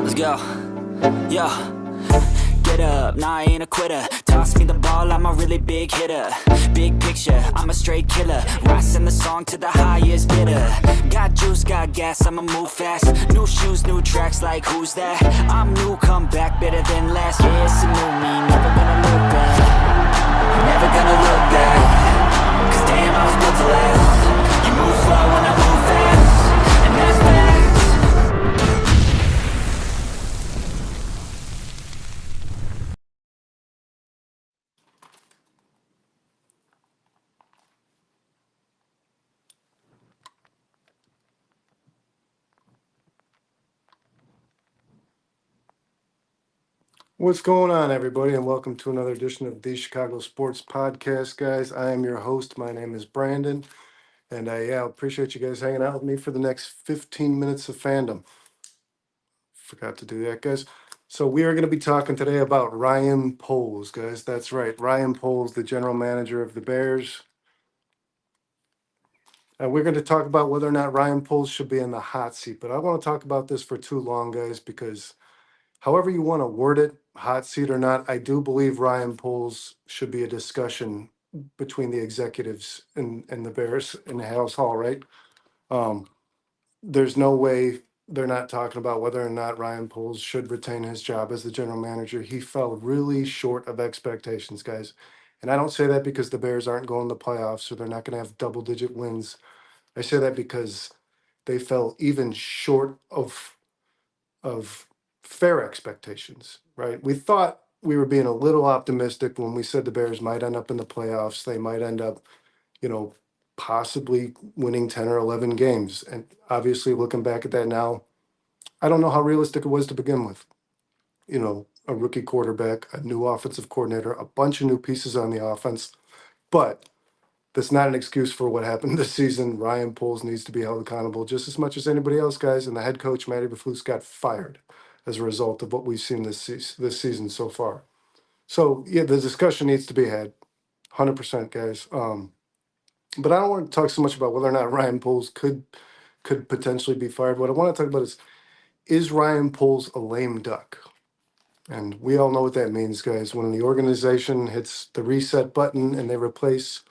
Let's go. Yo. Get up, nah I ain't a quitter. Toss me the ball, I'm a really big hitter. Big picture, I'm a straight killer. Rising the song to the highest bidder. Got juice, got gas, I'ma move fast. New shoes, new tracks, like who's that? I'm new, come back, better than last. Yeah, it's a new me, never gonna look back. Never gonna look back. Cause damn, I was built to last. You move slow and I move fast. And that's facts. What's going on, everybody, and welcome to another edition of the Chicago Sports Podcast, guys. I am your host. My name is Brandon, and I appreciate you guys hanging out with me for the next 15 minutes of fandom. Forgot to do that, guys. So we are going to be talking today about Ryan Poles, guys. That's right, Ryan Poles, the general manager of the Bears. And we're going to talk about whether or not Ryan Poles should be in the hot seat. But I want to talk about this for too long, guys, because however you want to word it, hot seat or not, I do believe Ryan Poles should be a discussion between the executives and the Bears in House Hall, right? Um, there's no way they're not talking about whether or not Ryan Poles should retain his job as the general manager. He fell really short of expectations, guys. And I don't say that because the Bears aren't going to the playoffs or they're not going to have double-digit wins. I say that because they fell even short of fair expectations, right? We thought we were being a little optimistic when we said the Bears might end up in the playoffs. They might end up, you know, possibly winning 10 or 11 games. And obviously, looking back at that now, I don't know how realistic it was to begin with. You know, a rookie quarterback, a new offensive coordinator, a bunch of new pieces on the offense. But that's not an excuse for what happened this season. Ryan Poles needs to be held accountable just as much as anybody else, guys. And the head coach, Matty Baflus, got fired as a result of what we've seen this season so far. So, yeah, the discussion needs to be had, 100%, guys. But I don't want to talk so much about whether or not Ryan Poles could potentially be fired. What I want to talk about is Ryan Poles a lame duck? And we all know what that means, guys. When the organization hits the reset button and they replace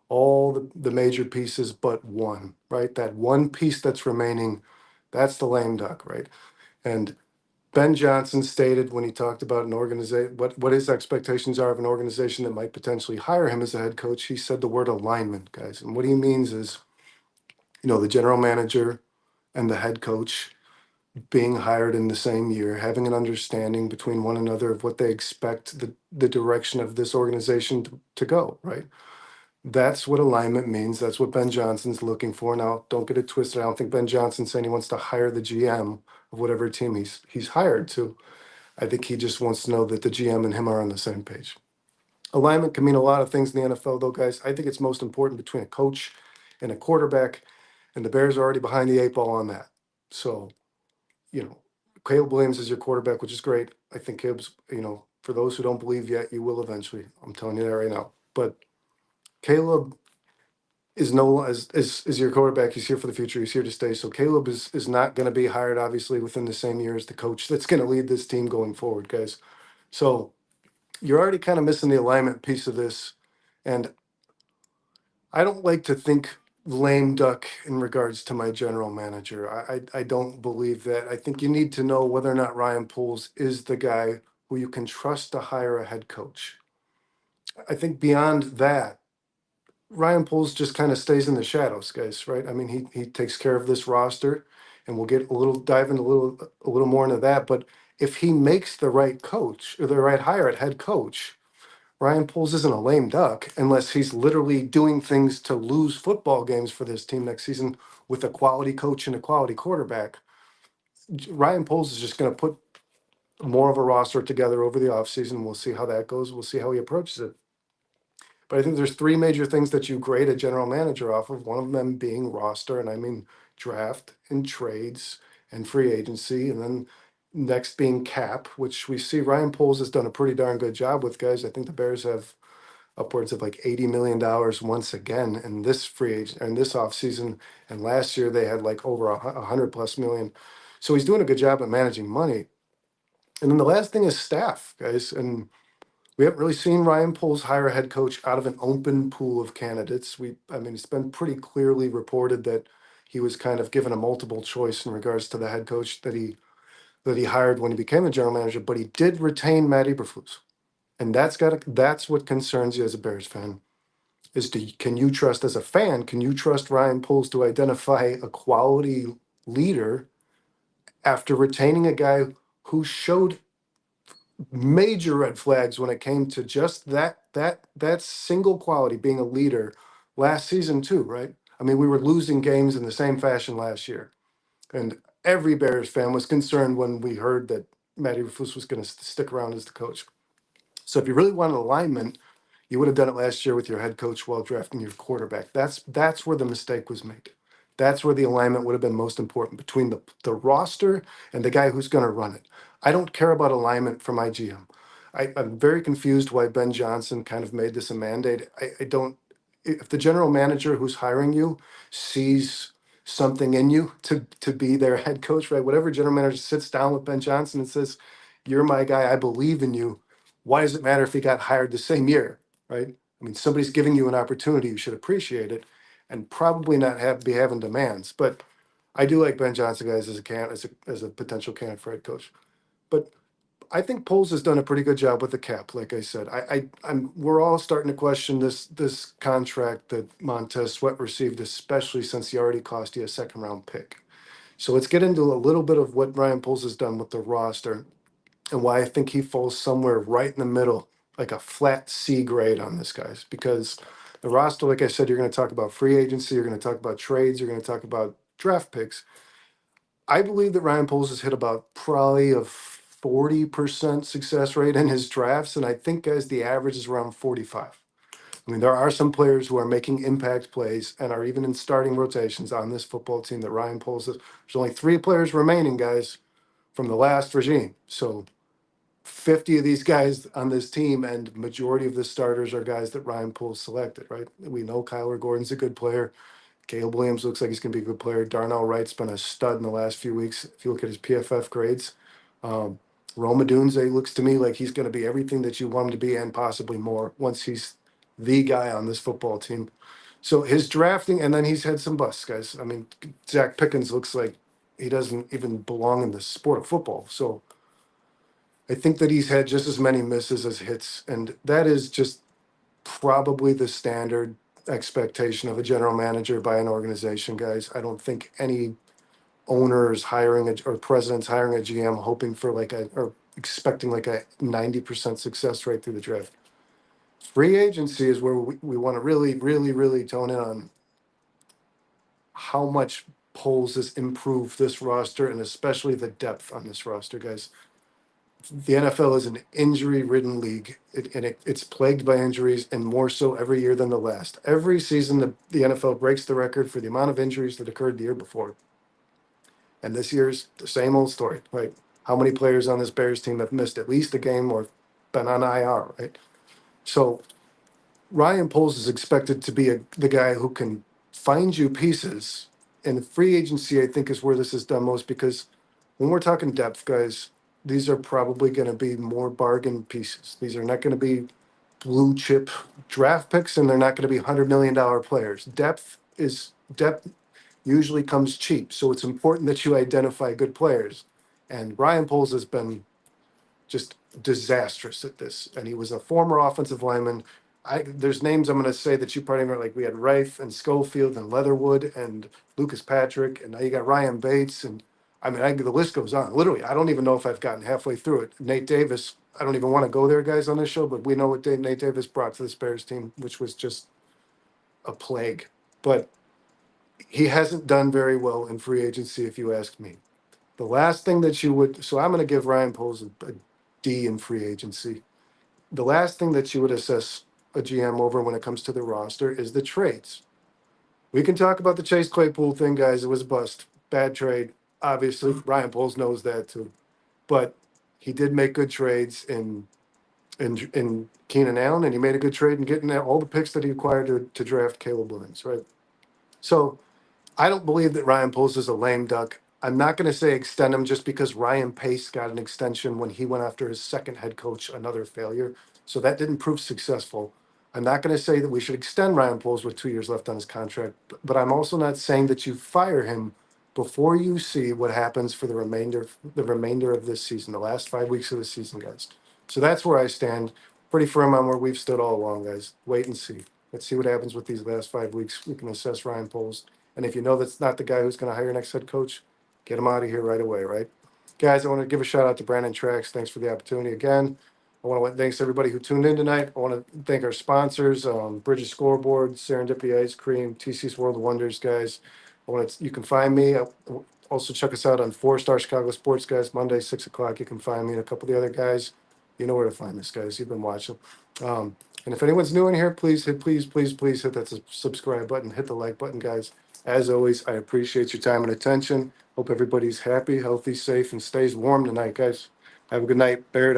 all the major pieces but one, right? That one piece that's remaining, that's the lame duck, right? And Ben Johnson stated when he talked about an organization, what his expectations are of an organization that might potentially hire him as a head coach, he said the word alignment, guys. And what he means is, the general manager and the head coach being hired in the same year, having an understanding between one another of what they expect the direction of this organization to go, right? That's what alignment means. That's what Ben Johnson's looking for. Now, don't get it twisted. I don't think Ben Johnson's saying he wants to hire the GM of whatever team he's hired to. I think he just wants to know that the GM and him are on the same page. Alignment can mean a lot of things in the NFL, though, guys. I think it's most important between a coach and a quarterback, and the Bears are already behind the eight ball on that. So, Caleb Williams is your quarterback, which is great. I think Caleb's, for those who don't believe yet, you will eventually. I'm telling you that right now. But Caleb is no as your quarterback. He's here for the future. He's here to stay. So Caleb is not going to be hired, obviously, within the same year as the coach that's going to lead this team going forward, guys. So you're already kind of missing the alignment piece of this, and I don't like to think lame duck in regards to my general manager. I don't believe that. I think you need to know whether or not Ryan Poles is the guy who you can trust to hire a head coach. I think beyond that, Ryan Poles just kind of stays in the shadows, guys, right? I mean, he takes care of this roster, and we'll get dive in a little more into that. But if he makes the right coach or the right hire at head coach, Ryan Poles isn't a lame duck unless he's literally doing things to lose football games for this team next season with a quality coach and a quality quarterback. Ryan Poles is just going to put more of a roster together over the offseason. We'll see how that goes. We'll see how he approaches it. But I think there's three major things that you grade a general manager off of, one of them being roster, and I mean draft and trades and free agency, and then next being cap, which we see Ryan Poles has done a pretty darn good job with, guys. I think the Bears have upwards of like $80 million once again in this free agent and this offseason. And last year they had like over 100 plus million. So he's doing a good job at managing money. And then the last thing is staff, guys. And we haven't really seen Ryan Poles hire a head coach out of an open pool of candidates. I mean, it's been pretty clearly reported that he was kind of given a multiple choice in regards to the head coach that he hired when he became the general manager, but he did retain Matt Eberflus. And that's what concerns you as a Bears fan is can you trust as a fan, can you trust Ryan Poles to identify a quality leader after retaining a guy who showed major red flags when it came to just that single quality, being a leader last season too, right? I mean, we were losing games in the same fashion last year, and every Bears fan was concerned when we heard that Matty Rufus was going to stick around as the coach. So if you really want an alignment, you would have done it last year with your head coach while drafting your quarterback. That's where the mistake was made. That's where the alignment would have been most important between the roster and the guy who's going to run it. I don't care about alignment for my GM. I'm very confused why Ben Johnson kind of made this a mandate. I don't. If the general manager who's hiring you sees something in you to be their head coach, right? Whatever general manager sits down with Ben Johnson and says, "You're my guy. I believe in you." Why does it matter if he got hired the same year, right? I mean, somebody's giving you an opportunity, you should appreciate it, and probably not be having demands. But I do like Ben Johnson, guys, as a potential candidate for head coach. But I think Poles has done a pretty good job with the cap. Like I said, we're all starting to question this contract that Montez Sweat received, especially since he already cost you a second round pick. So let's get into a little bit of what Ryan Poles has done with the roster and why I think he falls somewhere right in the middle, like a flat C grade on this, guys. Because the roster, like I said, you're going to talk about free agency, you're going to talk about trades, you're going to talk about draft picks. I believe that Ryan Poles has hit about probably a 40% success rate in his drafts. And I think, guys, the average is around 45. I mean, there are some players who are making impact plays and are even in starting rotations on this football team that Ryan Poles has. There's only 3 players remaining, guys, from the last regime. So 50 of these guys on this team, and majority of the starters are guys that Ryan Poole selected, right? We know Kyler Gordon's a good player. Caleb Williams looks like he's going to be a good player. Darnell Wright's been a stud in the last few weeks. If you look at his PFF grades, Roma Dunze looks to me like he's going to be everything that you want him to be and possibly more once he's the guy on this football team. So his drafting, and then he's had some busts, guys. I mean, Zach Pickens looks like he doesn't even belong in the sport of football. So I think that he's had just as many misses as hits, and that is just probably the standard expectation of a general manager by an organization, guys. I don't think any owner is hiring or president's hiring a GM hoping for or expecting like a 90% success rate through the draft. Free agency is where we want to really, really, really tone in on how much Poles has improved this roster and especially the depth on this roster, guys. The NFL is an injury-ridden league, it's plagued by injuries, and more so every year than the last. Every season, the NFL breaks the record for the amount of injuries that occurred the year before. And this year's the same old story, right? How many players on this Bears team have missed at least a game or been on IR, right? So Ryan Poles is expected to be the guy who can find you pieces. And the free agency, I think, is where this is done most because when we're talking depth, guys, these are probably going to be more bargain pieces. These are not going to be blue chip draft picks, and they're not going to be $100 million players. Depth usually comes cheap, so it's important that you identify good players. And Ryan Poles has been just disastrous at this. And he was a former offensive lineman. There's names I'm going to say that you probably remember, like we had Rife and Schofield and Leatherwood and Lucas Patrick, and now you got Ryan Bates. And I mean, the list goes on. Literally, I don't even know if I've gotten halfway through it. Nate Davis, I don't even want to go there, guys, on this show, but we know what Nate Davis brought to the Bears team, which was just a plague. But he hasn't done very well in free agency, if you ask me. The last thing that you would, so I'm going to give Ryan Poles a D in free agency. The last thing that you would assess a GM over when it comes to the roster is the trades. We can talk about the Chase Claypool thing, guys. It was a bust. Bad trade. Obviously, Ryan Poles knows that too. But he did make good trades in Keenan Allen, and he made a good trade in getting all the picks that he acquired to draft Caleb Williams, right? So I don't believe that Ryan Poles is a lame duck. I'm not going to say extend him just because Ryan Pace got an extension when he went after his second head coach, another failure. So that didn't prove successful. I'm not going to say that we should extend Ryan Poles with 2 years left on his contract, but I'm also not saying that you fire him before you see what happens for the remainder of this season, the last 5 weeks of the season, guys. So that's where I stand. Pretty firm on where we've stood all along, guys. Wait and see. Let's see what happens with these last 5 weeks. We can assess Ryan Poles. And if you know that's not the guy who's going to hire next head coach, get him out of here right away, right? Guys, I want to give a shout out to Brandon Trax. Thanks for the opportunity again. I want to thanks everybody who tuned in tonight. I want to thank our sponsors, Bridges Scoreboard, Serendipity Ice Cream, TC's World of Wonders, guys. You can find me. Also check us out on 4 Star Chicago Sports, guys. Monday, 6 o'clock. You can find me and a couple of the other guys. You know where to find us, guys. You've been watching. And if anyone's new in here, please hit that subscribe button, hit the like button, guys. As always, I appreciate your time and attention. Hope everybody's happy, healthy, safe, and stays warm tonight, guys. Have a good night. Barrett.